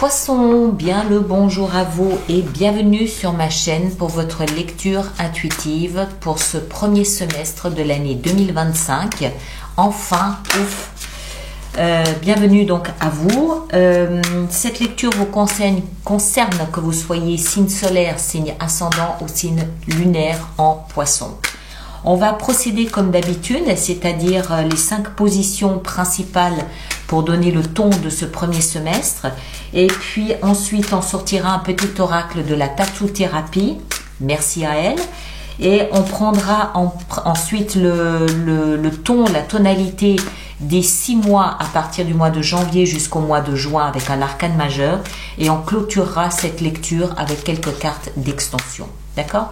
Poissons, bien le bonjour à vous et bienvenue sur ma chaîne pour votre lecture intuitive pour ce premier semestre de l'année 2025. Enfin, ouf! Bienvenue donc à vous. Cette lecture vous concerne que vous soyez signe solaire, signe ascendant ou signe lunaire en Poisson. On va procéder comme d'habitude, c'est-à-dire les 5 positions principales pour donner le ton de ce premier semestre. Et puis ensuite, on sortira un petit oracle de la tattoo-thérapie. Merci à elle. Et on prendra ensuite le ton, la tonalité des 6 mois à partir du mois de janvier jusqu'au mois de juin avec un arcane majeur. Et on clôturera cette lecture avec quelques cartes d'extension. D'accord ?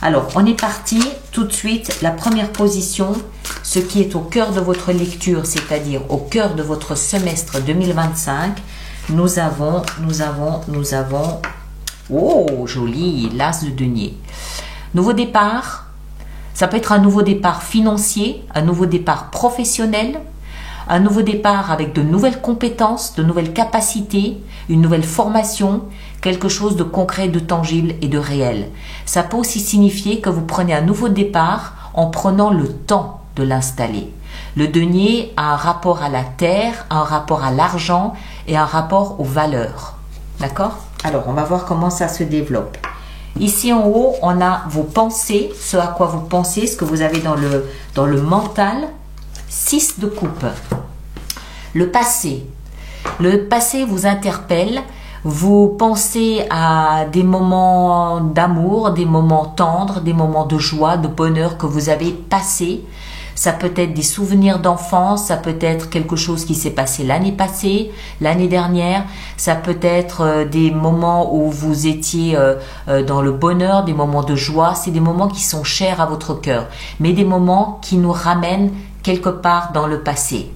Alors, on est parti tout de suite. La première position, ce qui est au cœur de votre lecture, c'est-à-dire au cœur de votre semestre 2025, nous avons, oh, joli, l'as de denier. Nouveau départ, ça peut être un nouveau départ financier, un nouveau départ professionnel, un nouveau départ avec de nouvelles compétences, de nouvelles capacités, une nouvelle formation, quelque chose de concret, de tangible et de réel. Ça peut aussi signifier que vous prenez un nouveau départ en prenant le temps de l'installer. Le denier a un rapport à la terre, un rapport à l'argent et un rapport aux valeurs. D'accord ? Alors, on va voir comment ça se développe. Ici en haut, on a vos pensées, ce à quoi vous pensez, ce que vous avez dans le mental. 6 de coupe. Le passé. Le passé vous interpelle. Vous pensez à des moments d'amour, des moments tendres, des moments de joie, de bonheur que vous avez passés. Ça peut être des souvenirs d'enfance, ça peut être quelque chose qui s'est passé l'année passée, l'année dernière. Ça peut être des moments où vous étiez dans le bonheur, des moments de joie. C'est des moments qui sont chers à votre cœur, mais des moments qui nous ramènent quelque part dans le passé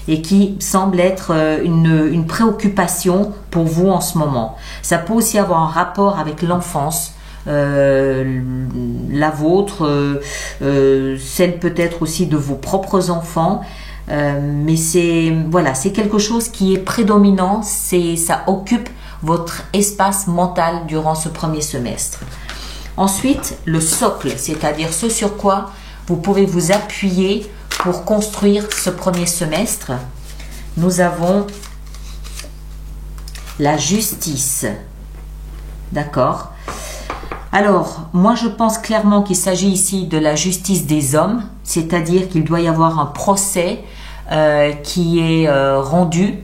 et qui semble être une préoccupation pour vous en ce moment. Ça peut aussi avoir un rapport avec l'enfance, la vôtre, celle peut-être aussi de vos propres enfants, mais c'est quelque chose qui est prédominant, ça occupe votre espace mental durant ce premier semestre. Ensuite, le socle, c'est-à-dire ce sur quoi vous pouvez vous appuyer pour construire ce premier semestre. Nous avons la justice. D'accord ? Alors, moi je pense clairement qu'il s'agit ici de la justice des hommes, c'est-à-dire qu'il doit y avoir un procès qui est rendu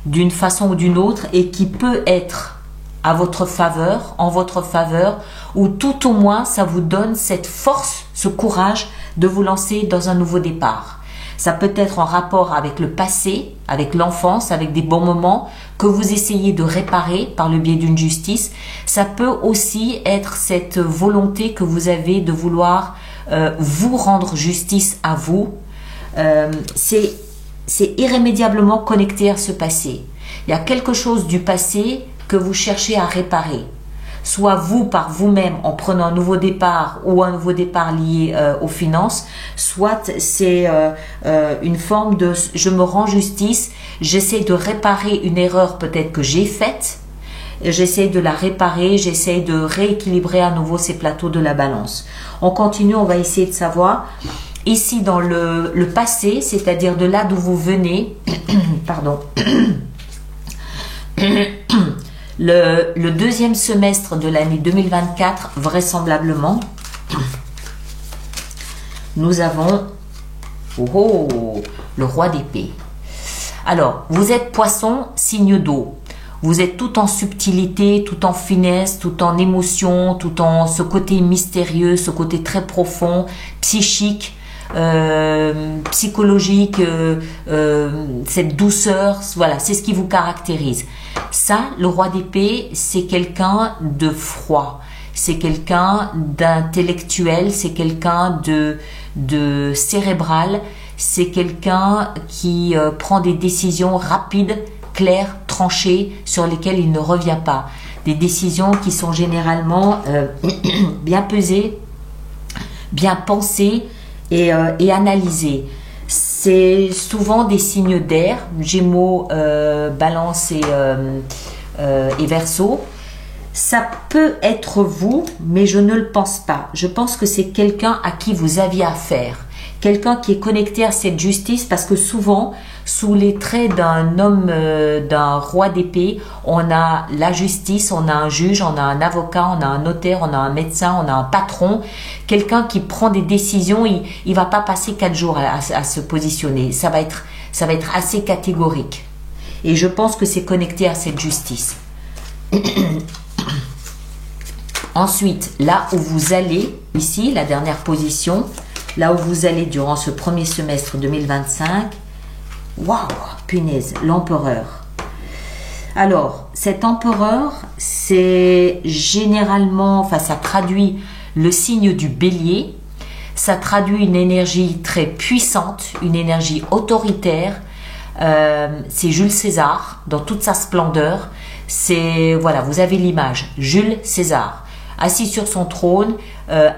d'une façon ou d'une autre et qui peut être à votre faveur, en votre faveur, ou tout au moins ça vous donne cette force, ce courage de vous lancer dans un nouveau départ. Ça peut être en rapport avec le passé, avec l'enfance, avec des bons moments que vous essayez de réparer par le biais d'une justice. Ça peut aussi être cette volonté que vous avez de vouloir vous rendre justice à vous. C'est irrémédiablement connecté à ce passé. Il y a quelque chose du passé que vous cherchez à réparer. Soit vous par vous-même en prenant un nouveau départ ou un nouveau départ lié aux finances, soit c'est une forme de je me rends justice, j'essaie de réparer une erreur peut-être que j'ai faite, j'essaie de la réparer, j'essaie de rééquilibrer à nouveau ces plateaux de la balance. On continue, on va essayer de savoir. Ici dans le passé, c'est-à-dire de là d'où vous venez, pardon. Le deuxième semestre de l'année 2024, vraisemblablement, nous avons le roi d'épée. Alors, vous êtes poisson, signe d'eau. Vous êtes tout en subtilité, tout en finesse, tout en émotion, tout en ce côté mystérieux, ce côté très profond, psychique, psychologique, cette douceur, voilà, c'est ce qui vous caractérise. Ça, le roi d'épée, c'est quelqu'un de froid, c'est quelqu'un d'intellectuel, c'est quelqu'un de cérébral, c'est quelqu'un qui prend des décisions rapides, claires, tranchées, sur lesquelles il ne revient pas. Des décisions qui sont généralement bien pesées, bien pensées et analysées. c'est souvent des signes d'air, Gémeaux, Balance et Verseau. Ça peut être vous, mais je ne le pense pas. Je pense que c'est quelqu'un à qui vous aviez affaire. Quelqu'un qui est connecté à cette justice, parce que souvent, sous les traits d'un homme, d'un roi d'épée, on a la justice, on a un juge, on a un avocat, on a un notaire, on a un médecin, on a un patron. Quelqu'un qui prend des décisions, il va pas passer 4 jours à se positionner. Ça va être assez catégorique. Et je pense que c'est connecté à cette justice. Ensuite, là où vous allez, ici, la dernière position, là où vous allez durant ce premier semestre 2025, waouh, punaise, l'empereur. Alors, cet empereur, c'est généralement, enfin, ça traduit le signe du bélier, ça traduit une énergie très puissante, une énergie autoritaire. C'est Jules César dans toute sa splendeur. C'est, voilà, vous avez l'image, Jules César, assis sur son trône,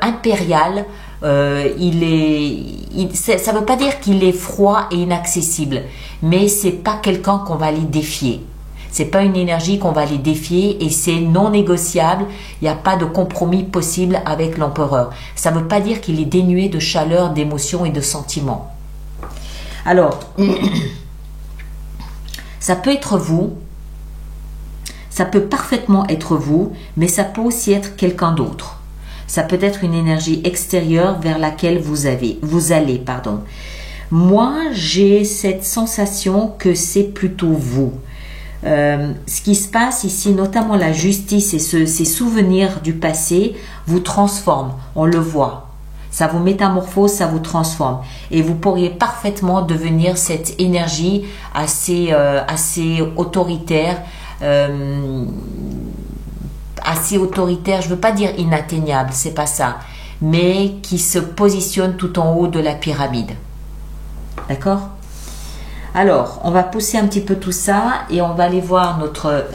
impérial. Ça ne veut pas dire qu'il est froid et inaccessible, mais c'est pas quelqu'un qu'on va aller défier. C'est pas une énergie qu'on va aller défier et c'est non négociable. Il n'y a pas de compromis possible avec l'empereur. Ça ne veut pas dire qu'il est dénué de chaleur, d'émotion et de sentiments. Alors, ça peut être vous. Ça peut parfaitement être vous, mais ça peut aussi être quelqu'un d'autre. Ça peut être une énergie extérieure vers laquelle vous allez. Moi, j'ai cette sensation que c'est plutôt vous. Ce qui se passe ici, notamment la justice et ces souvenirs du passé, vous transforment. On le voit. Ça vous métamorphose, ça vous transforme. Et vous pourriez parfaitement devenir cette énergie assez autoritaire, assez autoritaire, je veux pas dire inatteignable, c'est pas ça, mais qui se positionne tout en haut de la pyramide. D'accord? Alors, on va pousser un petit peu tout ça et on va aller voir notre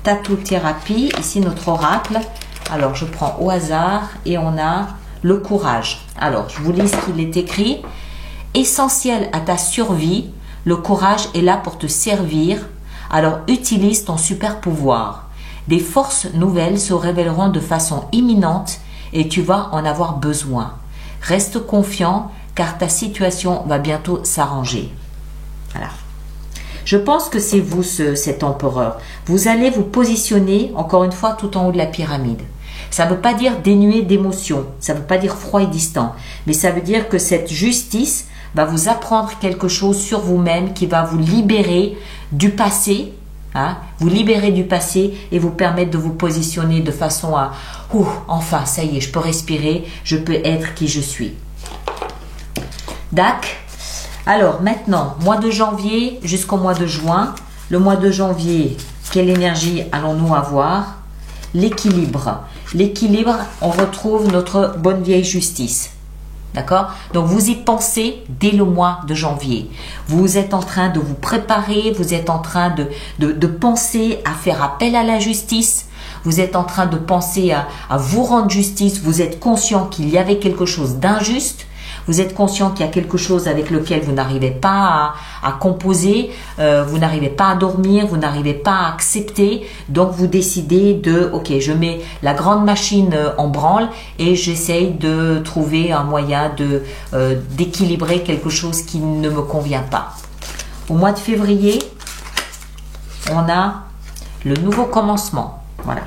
tatou-thérapie, ici notre oracle. Alors, je prends au hasard et on a le courage. Alors, je vous lis ce qu'il est écrit. Essentiel à ta survie, le courage est là pour te servir. Alors utilise ton super pouvoir. Des forces nouvelles se révéleront de façon imminente et tu vas en avoir besoin. Reste confiant car ta situation va bientôt s'arranger. Voilà. Je pense que c'est vous cet empereur. Vous allez vous positionner encore une fois tout en haut de la pyramide. Ça ne veut pas dire dénué d'émotion, ça ne veut pas dire froid et distant, mais ça veut dire que cette justice va vous apprendre quelque chose sur vous-même qui va vous libérer du passé, vous libérer du passé et vous permettre de vous positionner de façon à enfin, ça y est, je peux respirer, je peux être qui je suis. D'accord. Alors maintenant, mois de janvier jusqu'au mois de juin. Le mois de janvier, quelle énergie allons-nous avoir? L'équilibre. L'équilibre, on retrouve notre bonne vieille justice. D'accord? Donc vous y pensez dès le mois de janvier. Vous êtes en train de vous préparer, vous êtes en train de penser à faire appel à la justice. Vous êtes en train de penser à vous rendre justice. Vous êtes conscient qu'il y avait quelque chose d'injuste. Vous êtes conscient qu'il y a quelque chose avec lequel vous n'arrivez pas à composer, vous n'arrivez pas à dormir, vous n'arrivez pas à accepter. Donc vous décidez de, ok, je mets la grande machine en branle et j'essaye de trouver un moyen d'équilibrer quelque chose qui ne me convient pas. Au mois de février, on a le nouveau commencement. Voilà,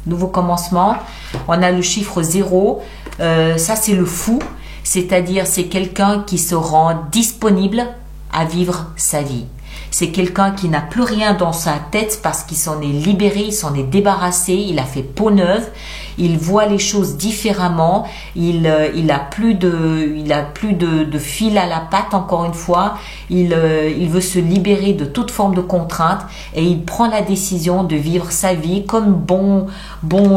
nouveau commencement. On a le chiffre 0. Ça, c'est le fou. C'est-à-dire, c'est quelqu'un qui se rend disponible à vivre sa vie. C'est quelqu'un qui n'a plus rien dans sa tête parce qu'il s'en est libéré, il s'en est débarrassé, il a fait peau neuve, il voit les choses différemment, il a plus de fil à la patte encore une fois, il veut se libérer de toute forme de contrainte et il prend la décision de vivre sa vie comme bon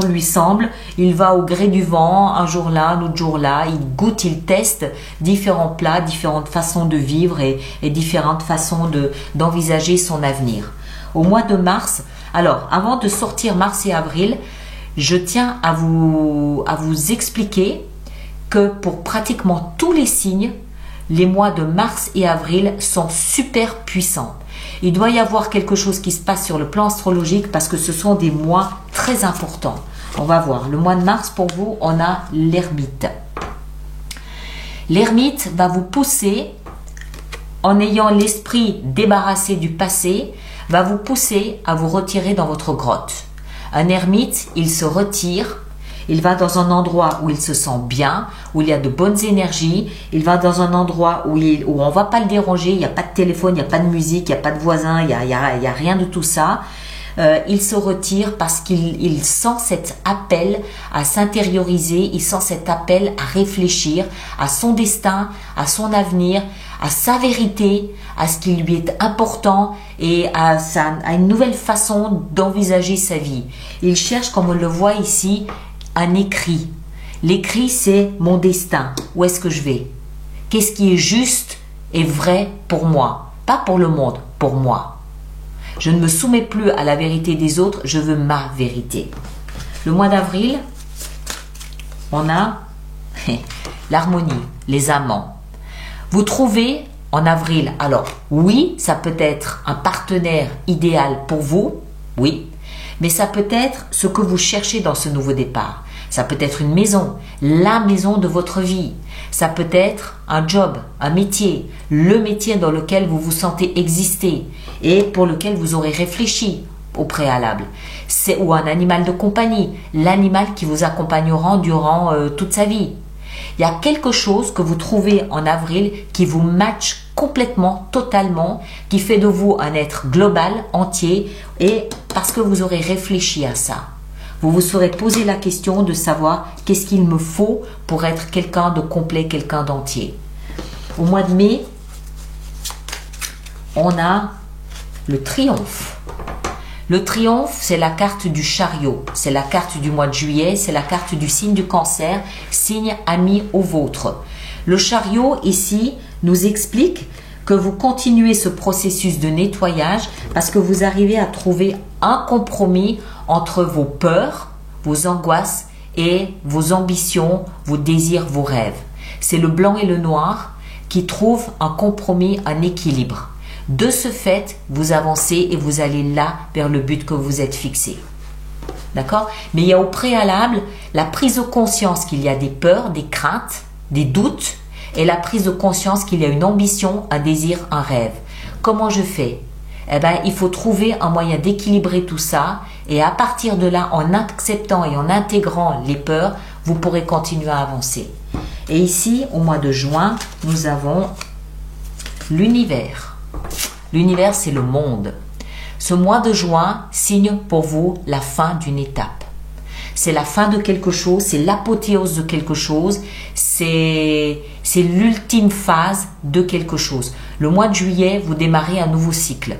lui semble. Il va au gré du vent, un jour là, un autre jour là, il goûte, il teste différents plats, différentes façons de vivre et différentes façons d'envisager son avenir. Au mois de mars, alors avant de sortir mars et avril, je tiens à vous expliquer que pour pratiquement tous les signes, les mois de mars et avril sont super puissants. Il doit y avoir quelque chose qui se passe sur le plan astrologique parce que ce sont des mois très importants. On va voir. Le mois de mars, pour vous, on a l'ermite. L'ermite va vous pousser, en ayant l'esprit débarrassé du passé, va vous pousser à vous retirer dans votre grotte. Un ermite, il se retire, il va dans un endroit où il se sent bien, où il y a de bonnes énergies, il va dans un endroit où on ne va pas le déranger, il n'y a pas de téléphone, il n'y a pas de musique, il n'y a pas de voisins, il n'y a rien de tout ça. Il se retire parce qu'il sent cet appel à s'intérioriser, il sent cet appel à réfléchir à son destin, à son avenir, à sa vérité, à ce qui lui est important et à une nouvelle façon d'envisager sa vie. Il cherche, comme on le voit ici, un écrit. L'écrit, c'est mon destin. Où est-ce que je vais? Qu'est-ce qui est juste et vrai pour moi? Pas pour le monde, pour moi. Je ne me soumets plus à la vérité des autres, je veux ma vérité. Le mois d'avril, on a l'harmonie, les amants. Vous trouvez en avril, alors oui, ça peut être un partenaire idéal pour vous, oui, mais ça peut être ce que vous cherchez dans ce nouveau départ. Ça peut être une maison, la maison de votre vie. Ça peut être un job, un métier, le métier dans lequel vous vous sentez exister et pour lequel vous aurez réfléchi au préalable. C'est ou un animal de compagnie, l'animal qui vous accompagnera durant toute sa vie. Il y a quelque chose que vous trouvez en avril qui vous match complètement, totalement, qui fait de vous un être global, entier, et parce que vous aurez réfléchi à ça. Vous vous serez posé la question de savoir qu'est-ce qu'il me faut pour être quelqu'un de complet, quelqu'un d'entier. Au mois de mai, on a le triomphe. Le triomphe, c'est la carte du chariot, c'est la carte du mois de juillet, c'est la carte du signe du cancer, signe ami au vôtre. Le chariot, ici, nous explique que vous continuez ce processus de nettoyage parce que vous arrivez à trouver un compromis entre vos peurs, vos angoisses et vos ambitions, vos désirs, vos rêves. C'est le blanc et le noir qui trouvent un compromis, un équilibre. De ce fait, vous avancez et vous allez là vers le but que vous êtes fixé. D'accord? Mais il y a au préalable la prise de conscience qu'il y a des peurs, des craintes, des doutes et la prise de conscience qu'il y a une ambition, un désir, un rêve. Comment je fais? Eh bien, il faut trouver un moyen d'équilibrer tout ça et à partir de là, en acceptant et en intégrant les peurs, vous pourrez continuer à avancer. Et ici, au mois de juin, nous avons l'univers. L'univers, c'est le monde. Ce mois de juin signe pour vous la fin d'une étape. C'est la fin de quelque chose, c'est l'apothéose de quelque chose, c'est l'ultime phase de quelque chose. Le mois de juillet, vous démarrez un nouveau cycle.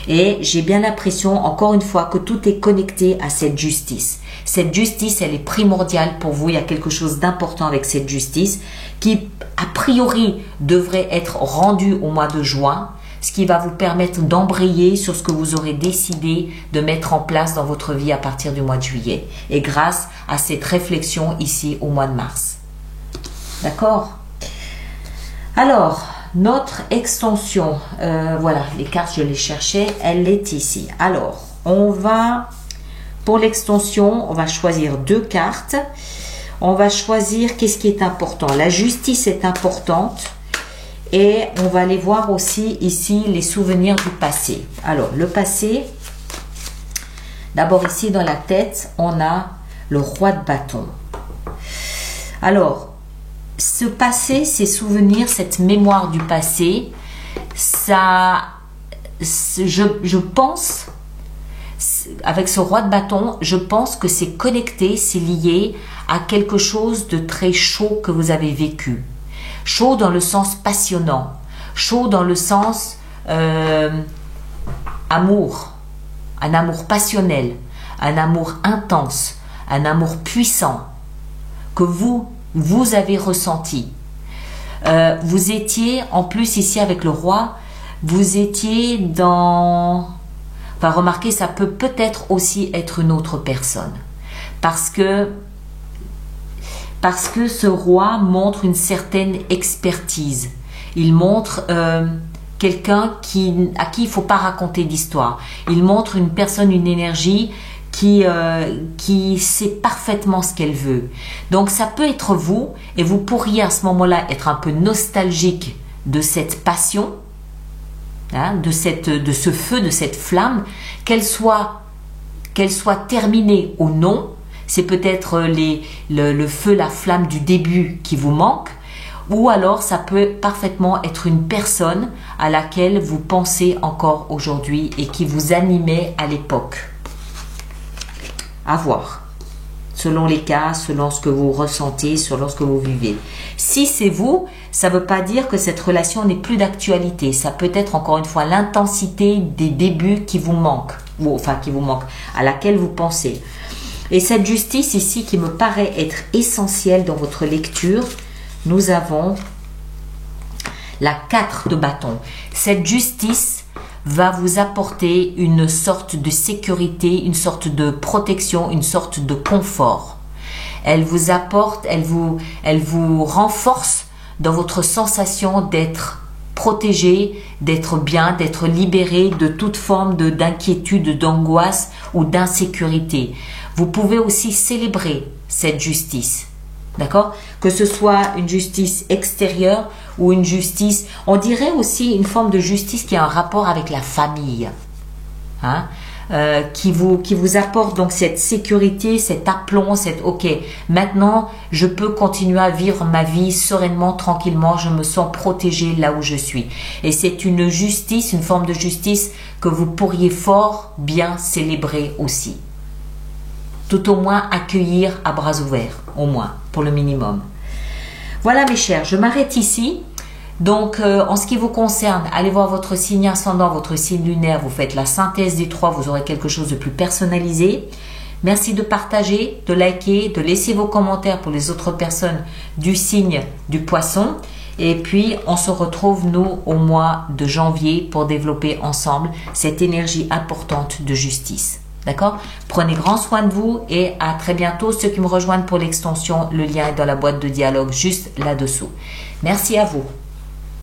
Et j'ai bien l'impression, encore une fois, que tout est connecté à cette justice. Cette justice, elle est primordiale pour vous. Il y a quelque chose d'important avec cette justice qui, a priori, devrait être rendue au mois de juin, ce qui va vous permettre d'embrayer sur ce que vous aurez décidé de mettre en place dans votre vie à partir du mois de juillet. Et grâce à cette réflexion ici au mois de mars. D'accord? Alors, notre extension, voilà, les cartes, je les cherchais, elle est ici. Alors, on va, pour l'extension, on va choisir 2 cartes. On va choisir qu'est-ce qui est important. La justice est importante. Et on va aller voir aussi ici les souvenirs du passé. Alors, le passé, d'abord ici dans la tête, on a le roi de bâton. Alors, ce passé, ces souvenirs, cette mémoire du passé, ça, je pense, avec ce roi de bâton, je pense que c'est connecté, c'est lié à quelque chose de très chaud que vous avez vécu. Chaud dans le sens passionnant, chaud dans le sens amour, un amour passionnel, un amour intense, un amour puissant que vous avez ressenti. Vous étiez, en plus ici avec le roi, vous étiez dans... Enfin, remarquez, ça peut-être aussi être une autre personne. Parce parce que ce roi montre une certaine expertise. Il montre quelqu'un à qui il ne faut pas raconter d'histoire. Il montre une personne, une énergie qui sait parfaitement ce qu'elle veut. Donc ça peut être vous, et vous pourriez à ce moment-là être un peu nostalgique de cette passion, hein, de ce feu, de cette flamme, qu'elle soit terminée ou non. C'est peut-être le feu, la flamme du début qui vous manque, ou alors ça peut parfaitement être une personne à laquelle vous pensez encore aujourd'hui et qui vous animait à l'époque. À voir, selon les cas, selon ce que vous ressentez, selon ce que vous vivez. Si c'est vous, ça ne veut pas dire que cette relation n'est plus d'actualité. Ça peut être encore une fois l'intensité des débuts qui vous manque, à laquelle vous pensez. Et cette justice ici qui me paraît être essentielle dans votre lecture, nous avons la 4 de bâton. Cette justice va vous apporter une sorte de sécurité, une sorte de protection, une sorte de confort. Elle vous apporte, elle vous renforce dans votre sensation d'être protégé, d'être bien, d'être libéré de toute forme d'inquiétude, d'angoisse ou d'insécurité. Vous pouvez aussi célébrer cette justice. D'accord? Que ce soit une justice extérieure ou une justice, on dirait aussi une forme de justice qui a un rapport avec la famille, hein? Qui vous apporte donc cette sécurité, cet aplomb, ok, maintenant je peux continuer à vivre ma vie sereinement, tranquillement, je me sens protégé là où je suis. Et c'est une justice, une forme de justice que vous pourriez fort bien célébrer aussi. Tout au moins accueillir à bras ouverts, au moins, pour le minimum. Voilà mes chers, je m'arrête ici. Donc, en ce qui vous concerne, allez voir votre signe ascendant, votre signe lunaire, vous faites la synthèse des trois, vous aurez quelque chose de plus personnalisé. Merci de partager, de liker, de laisser vos commentaires pour les autres personnes du signe du poisson. Et puis, on se retrouve, nous, au mois de janvier pour développer ensemble cette énergie importante de justice. D'accord? Prenez grand soin de vous et à très bientôt. Ceux qui me rejoignent pour l'extension, le lien est dans la boîte de dialogue juste là-dessous. Merci à vous.